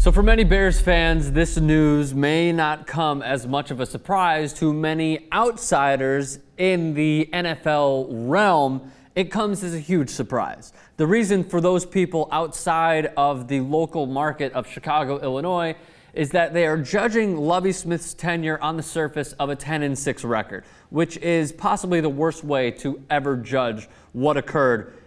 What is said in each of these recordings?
So for many Bears fans, this news may not come as much of a surprise. To many outsiders in the NFL realm, it comes as a huge surprise. The reason for those people outside of the local market of Chicago, Illinois, is that they are judging Lovie Smith's tenure on the surface of a 10-6 record, which is possibly the worst way to ever judge what occurred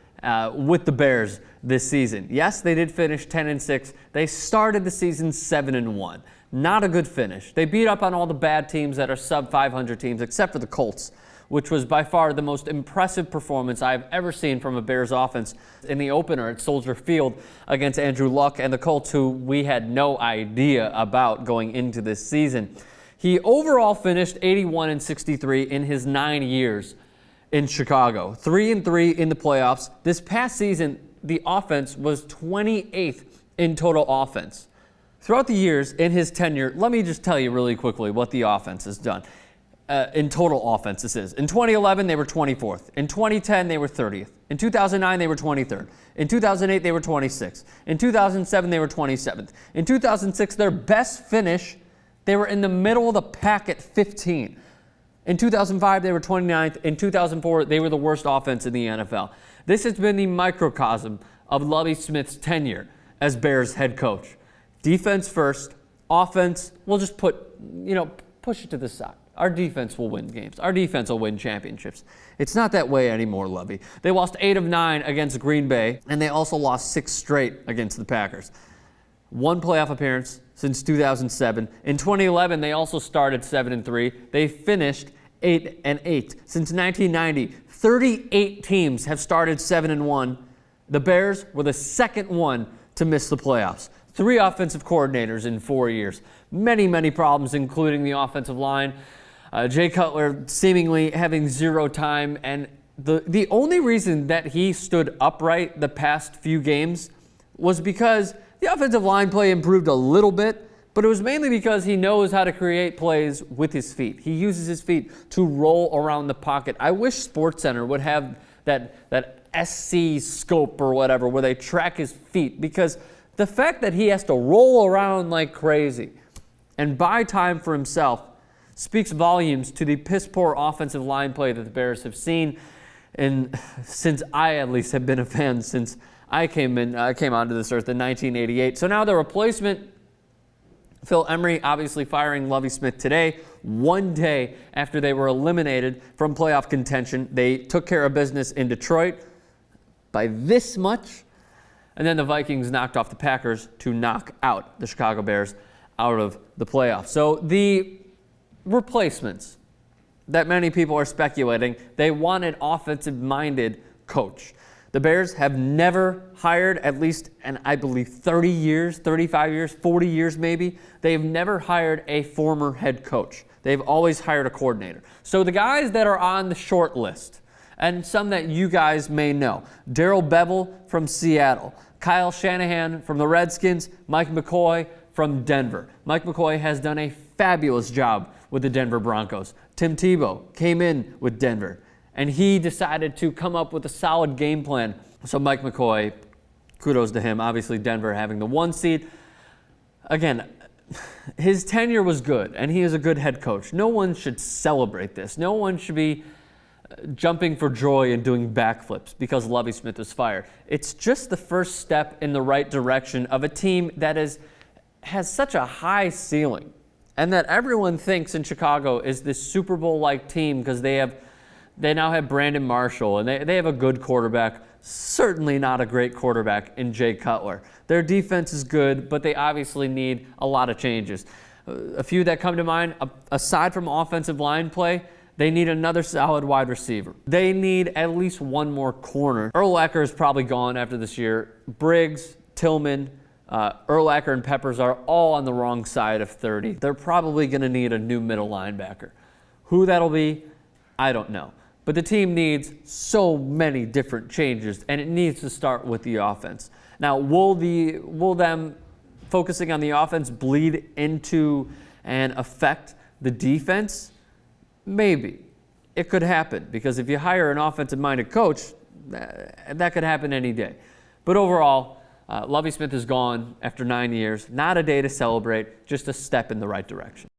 with the Bears this season. Yes, they did finish 10-6. They started the season 7-1. Not a good finish. They beat up on all the bad teams that are sub-500 teams, except for the Colts, which was by far the most impressive performance I've ever seen from a Bears offense in the opener at Soldier Field against Andrew Luck and the Colts, who we had no idea about going into this season. He overall finished 81-63 in his 9 years in Chicago, 3-3 in the playoffs. This past season, the offense was 28th in total offense. Throughout the years in his tenure, let me just tell you really quickly what the offense has done. In total offense, this is. In 2011, they were 24th. In 2010, they were 30th. In 2009, they were 23rd. In 2008, they were 26th. In 2007, they were 27th. In 2006, their best finish, they were in the middle of the pack at 15. In 2005, they were 29th. In 2004, they were the worst offense in the NFL. This has been the microcosm of Lovie Smith's tenure as Bears head coach. Defense first, offense, we'll just push it to the side. Our defense will win games. Our defense will win championships. It's not that way anymore, Lovie. They lost 8 of 9 against Green Bay, and they also lost 6 straight against the Packers. 1 playoff appearance since 2007. In 2011, they also started 7-3. They finished 8-8. Since 1990, 38 teams have started 7-1. The Bears were the second one to miss the playoffs. 3 offensive coordinators in 4 years. Many problems, including the offensive line. Jay Cutler seemingly having 0 time, and the only reason that he stood upright the past few games was because the offensive line play improved a little bit, but it was mainly because he knows how to create plays with his feet. He uses his feet to roll around the pocket. I wish SportsCenter would have that SC scope or whatever where they track his feet, because the fact that he has to roll around like crazy and buy time for himself speaks volumes to the piss-poor offensive line play that the Bears have seen, and since I at least have been a fan since I came onto this earth in 1988. So now the replacement, Phil Emery, obviously firing Lovie Smith today, 1 day after they were eliminated from playoff contention. They took care of business in Detroit by this much, and then the Vikings knocked off the Packers to knock out the Chicago Bears out of the playoffs. So the replacements that many people are speculating, they want an offensive-minded coach. The Bears have never hired, at least in I believe 30 years, 35 years, 40 years maybe, they've never hired a former head coach. They've always hired a coordinator. So the guys that are on the short list, and some that you guys may know, Darrell Bevell from Seattle, Kyle Shanahan from the Redskins, Mike McCoy from Denver. Mike McCoy has done a fabulous job with the Denver Broncos. Tim Tebow came in with Denver, and he decided to come up with a solid game plan. So Mike McCoy, kudos to him. Obviously, Denver having the 1 seed. Again, his tenure was good, and he is a good head coach. No one should celebrate this. No one should be jumping for joy and doing backflips because Lovie Smith was fired. It's just the first step in the right direction of a team that has such a high ceiling, and that everyone thinks in Chicago is this Super Bowl-like team because they now have Brandon Marshall, and they have a good quarterback. Certainly not a great quarterback in Jay Cutler. Their defense is good, but they obviously need a lot of changes. A few that come to mind, aside from offensive line play, they need another solid wide receiver. They need at least 1 more corner. Urlacher is probably gone after this year. Briggs, Tillman, Urlacher and Peppers are all on the wrong side of 30. They're probably going to need a new middle linebacker. Who that'll be, I don't know. But the team needs so many different changes, and it needs to start with the offense. Now, will them focusing on the offense bleed into and affect the defense? Maybe. It could happen, because if you hire an offensive-minded coach, that could happen any day. But overall, Lovie Smith is gone after 9 years. Not a day to celebrate, just a step in the right direction.